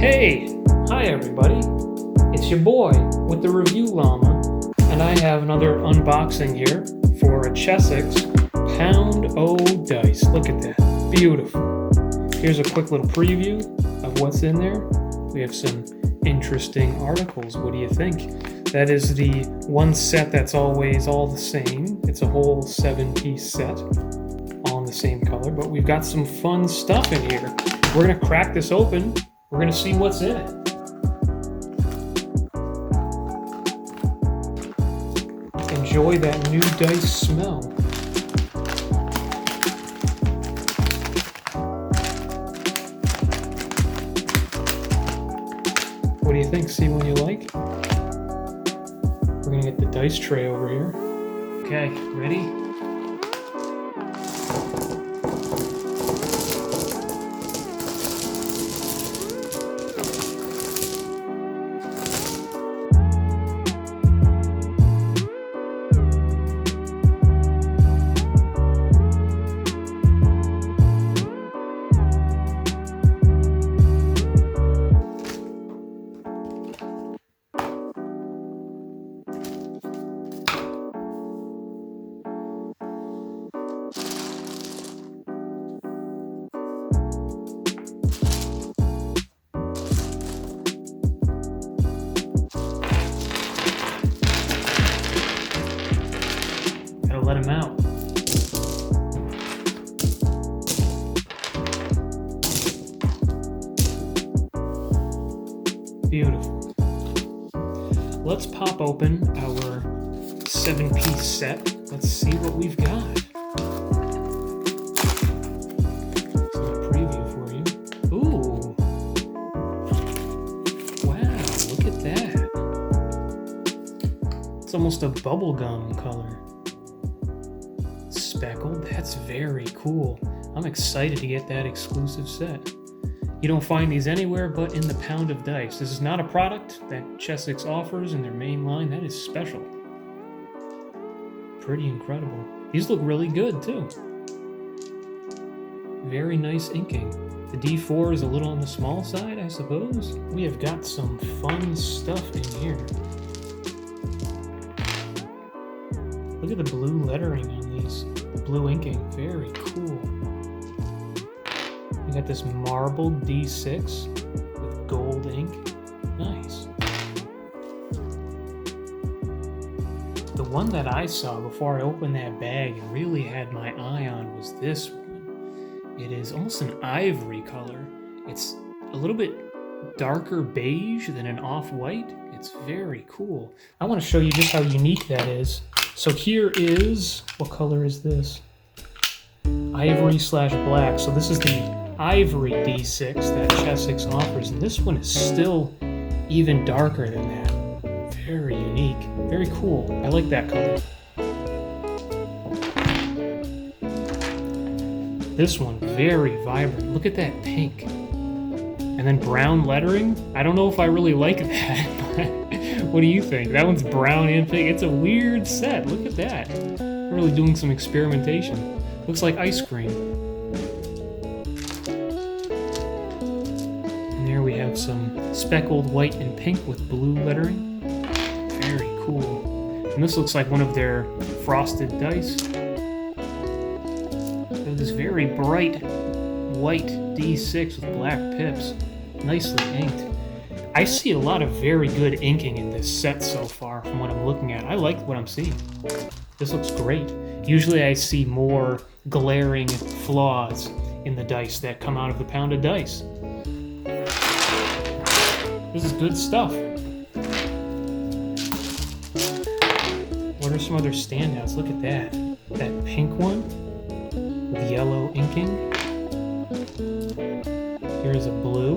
Hey! Hi everybody! It's your boy with the Review Llama, and I have another unboxing here for a Chessex Pound O dice. Look at that. Beautiful. Here's a quick little preview of what's in there. We have some interesting articles. What do you think? That is the one set that's always all the same. It's a whole 7-piece set, all in the same color, but we've got some fun stuff in here. We're going to crack this open. We're going to see what's in it. Enjoy that new dice smell. What do you think? See one you like? We're going to get the dice tray over here. Okay, ready? Let him out. Beautiful. Let's pop open our 7-piece set. Let's see what we've got. So a preview for you. Ooh. Wow, look at that. It's almost a bubblegum color. Speckled. That's very cool. I'm excited to get that exclusive set. You don't find these anywhere but in the Pound of Dice. This is not a product that Chessex offers in their main line. That is special. Pretty incredible. These look really good too. Very nice inking. The D4 is a little on the small side, I suppose. We have got some fun stuff in here. Look at the blue lettering on these. Blue inking, very cool. We got this marble D6 with gold ink. Nice. The one that I saw before I opened that bag and really had my eye on was this one. It is almost an ivory color. It's a little bit darker beige than an off-white. It's very cool. I want to show you just how unique that is. So here is, what color is this? Ivory/black. So this is the ivory D6 that Chessex offers, and this one is still even darker than that. Very unique, very cool. I like that color. This one, very vibrant. Look at that pink. And then brown lettering. I don't know if I really like that, but what do you think? That one's brown and pink. It's a weird set. Look at that. We're really doing some experimentation. Looks like ice cream. And there we have some speckled white and pink with blue lettering. Very cool. And this looks like one of their frosted dice. This very bright white D6 with black pips. Nicely inked. I see a lot of very good inking in this set so far from what I'm looking at. I like what I'm seeing. This looks great. Usually I see more glaring flaws in the dice that come out of the Pound of Dice. This is good stuff. What are some other standouts? Look at that. That pink one with yellow inking. Here's a blue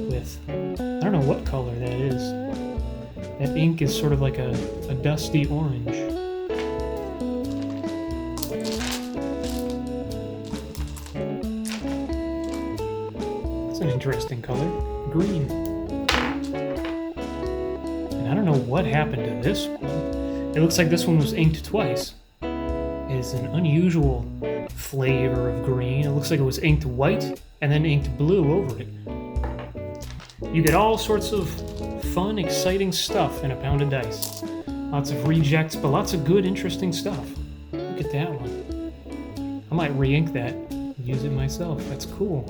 with, I don't know what color that is. That ink is sort of like a dusty orange. That's an interesting color. Green. And I don't know what happened to this one. It looks like this one was inked twice. It is an unusual flavor of green. It looks like it was inked white and then inked blue over it. You get all sorts of fun, exciting stuff in a pound of dice. Lots of rejects, but lots of good, interesting stuff. Look at that one. I might re-ink that and use it myself. That's cool.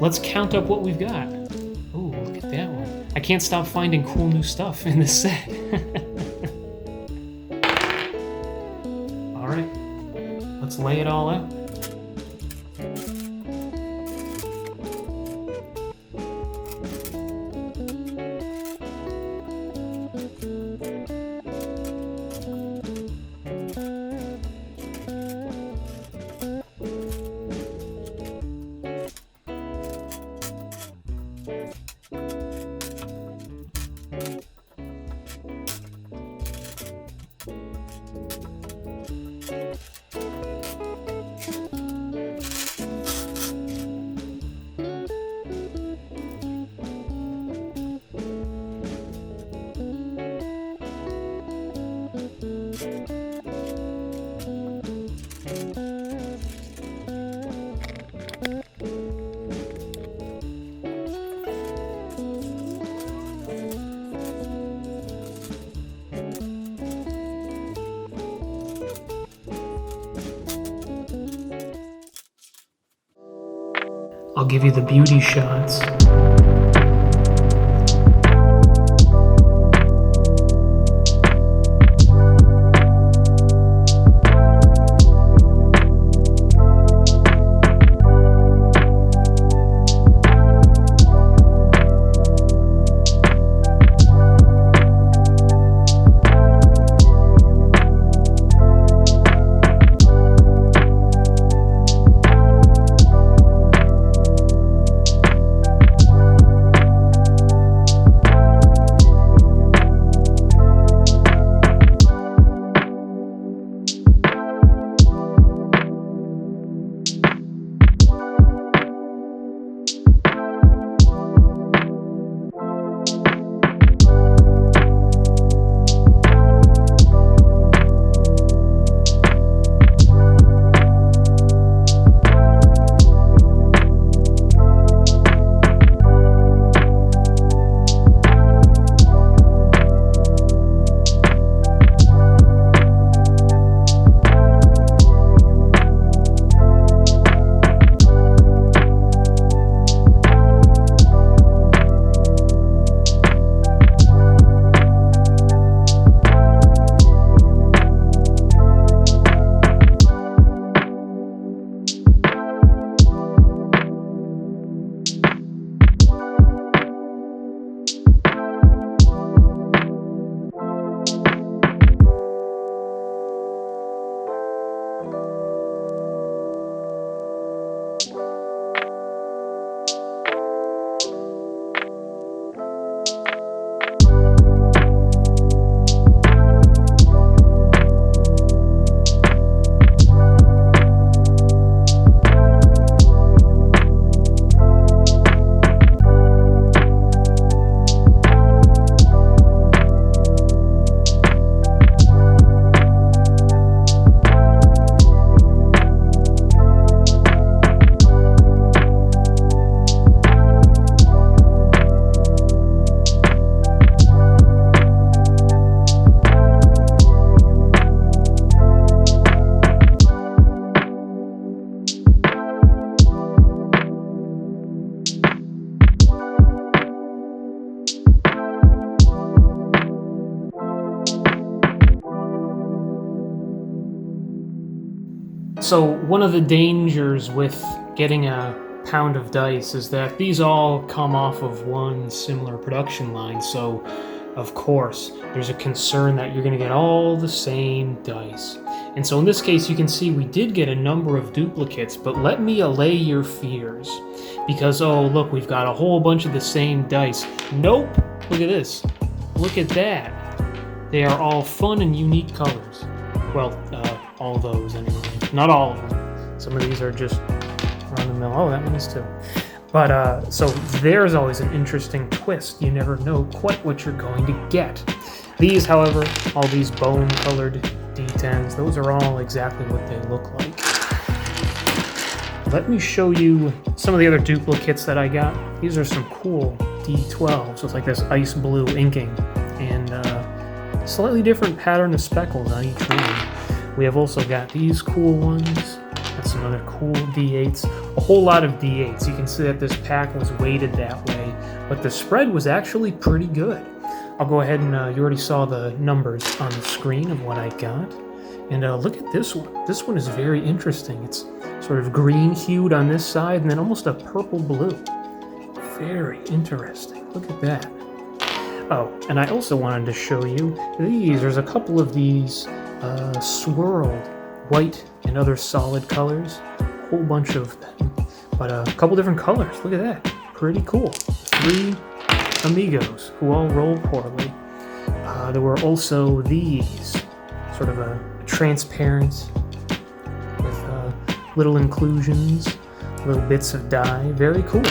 Let's count up what we've got. Ooh, look at that one. I can't stop finding cool new stuff in this set. All right, let's lay it all out. I'll give you the beauty shots. So one of the dangers with getting a pound of dice is that these all come off of one similar production line, so of course there's a concern that you're going to get all the same dice. And so in this case you can see we did get a number of duplicates, but let me allay your fears. Because, oh look, we've got a whole bunch of the same dice. Nope! Look at this. Look at that. They are all fun and unique colors. Well, all those anyway. Not all of them. Some of these are just run the mill. Oh, that one is too. But, so there's always an interesting twist. You never know quite what you're going to get. These, however, all these bone-colored D10s, those are all exactly what they look like. let me show you some of the other duplicates that I got. These are some cool D12s with like this ice blue inking and slightly different pattern of speckles on each one. We have also got these cool ones. That's another cool D8s. A whole lot of D8s. You can see that this pack was weighted that way, but the spread was actually pretty good. I'll go ahead and you already saw the numbers on the screen of what I got. And look at this one. This one is very interesting. It's sort of green hued on this side and then almost a purple blue. Very interesting. Look at that. Oh, and I also wanted to show you these. There's a couple of these swirled white and other solid colors. A whole bunch of them. But a couple different colors. Look at that. Pretty cool. 3 amigos who all roll poorly. There were also these. Sort of a transparent with little inclusions, little bits of dye. Very cool.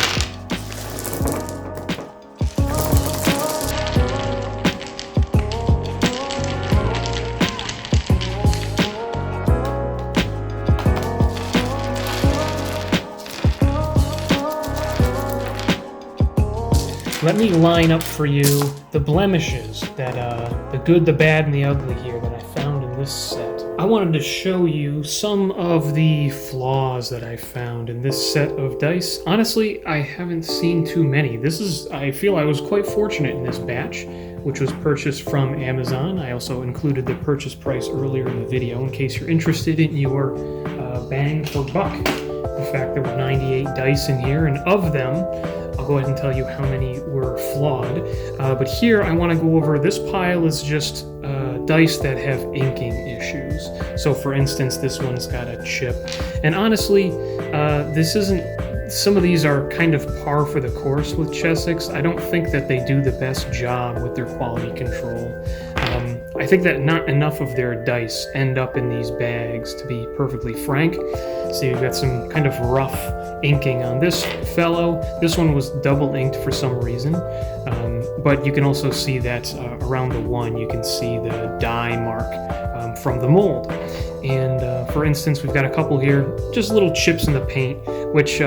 Let me line up for you the blemishes that, the good, the bad, and the ugly here that I found in this set. I wanted to show you some of the flaws that I found in this set of dice. Honestly, I haven't seen too many. I feel I was quite fortunate in this batch, which was purchased from Amazon. I also included the purchase price earlier in the video in case you're interested in your bang for buck. In fact, there were 98 dice in here, and of them, I'll go ahead and tell you how many were flawed. But here I want to go over, this pile is just dice that have inking issues. So for instance, this one's got a chip. And honestly, this isn't, some of these are kind of par for the course with Chessex. I don't think that they do the best job with their quality control. I think that not enough of their dice end up in these bags, to be perfectly frank. So you've got some kind of rough inking on this fellow. This one was double inked for some reason, but you can also see that around the one you can see the dye mark from the mold. And for instance, we've got a couple here, just little chips in the paint, which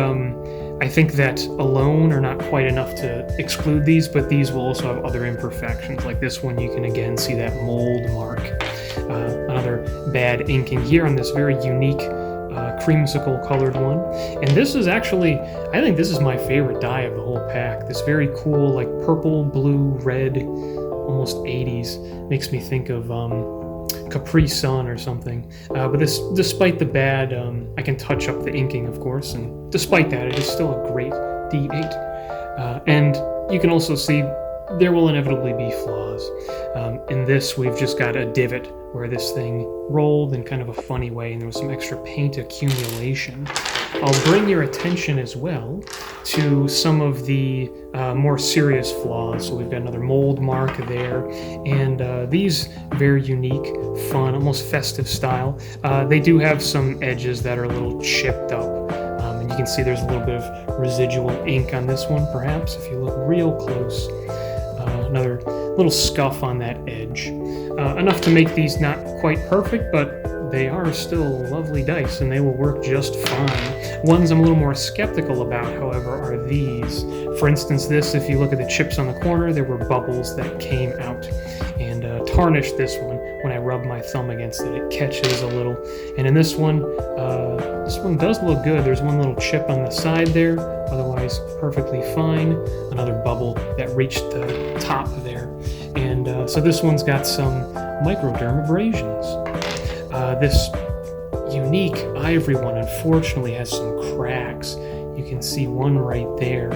I think that alone are not quite enough to exclude these, but these will also have other imperfections. Like this one, you can again see that mold mark. Another bad inking here on this very unique creamsicle colored one. And this is actually, I think this is my favorite die of the whole pack. This very cool, like purple, blue, red, almost 80s. Makes me think of Capri Sun or something. But this, despite the bad, I can touch up the inking, of course, and despite that, it is still a great D8. And you can also see there will inevitably be flaws. In this, we've just got a divot where this thing rolled in kind of a funny way, and there was some extra paint accumulation. I'll bring your attention as well to some of the more serious flaws. So we've got another mold mark there, and these very unique, fun, almost festive style. They do have some edges that are a little chipped up, and you can see there's a little bit of residual ink on this one, perhaps, if you look real close. Another little scuff on that edge. Enough to make these not quite perfect, but they are still lovely dice, and they will work just fine. Ones I'm a little more skeptical about, however, are these. For instance, this, if you look at the chips on the corner, there were bubbles that came out and tarnished this one. When I rub my thumb against it, it catches a little. And in this one does look good. There's one little chip on the side there, otherwise perfectly fine. Another bubble that reached the top there. And so this one's got some microdermabrasions. This unique ivory one unfortunately has some cracks. You can see one right there,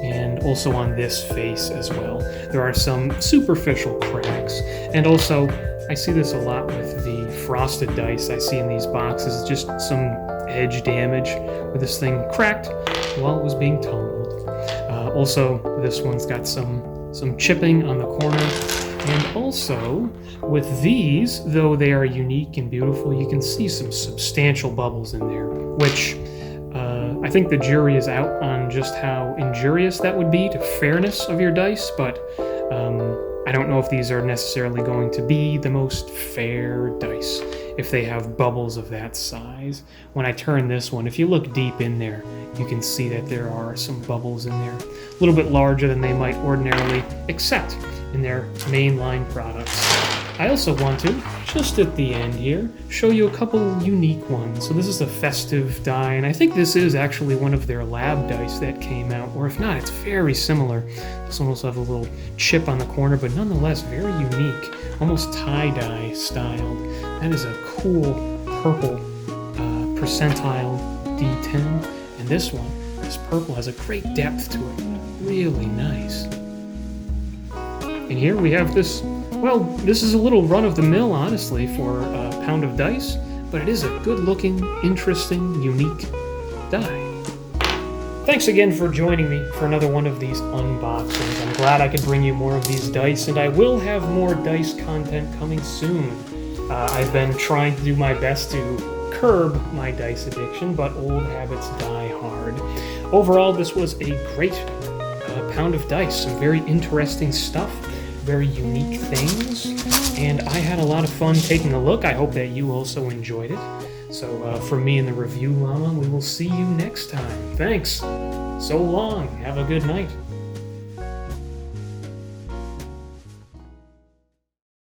and also on this face as well. There are some superficial cracks, and also I see this a lot with the frosted dice I see in these boxes, just some edge damage where this thing cracked while it was being tumbled. Also, this one's got some chipping on the corner. And also, with these, though they are unique and beautiful, you can see some substantial bubbles in there, which I think the jury is out on just how injurious that would be to fairness of your dice, but I don't know if these are necessarily going to be the most fair dice if they have bubbles of that size. When I turn this one, if you look deep in there, you can see that there are some bubbles in there, a little bit larger than they might ordinarily accept in their mainline products. I also want to, just at the end here, show you a couple unique ones. So this is a festive die, and I think this is actually one of their lab dice that came out, or if not, it's very similar. This one also has a little chip on the corner, but nonetheless very unique, almost tie-dye styled. That is a cool purple percentile D10, and this one, this purple, has a great depth to it, really nice. And here we have this. Well, this is a little run-of-the-mill, honestly, for a pound of dice, but it is a good-looking, interesting, unique die. Thanks again for joining me for another one of these unboxings. I'm glad I could bring you more of these dice, and I will have more dice content coming soon. I've been trying to do my best to curb my dice addiction, but old habits die hard. Overall, this was a great pound of dice, some very interesting stuff. Very unique things, and I had a lot of fun taking a look. I hope that you also enjoyed it. So from me and the Review Llama, we will see you next time. Thanks. So long. Have a good night.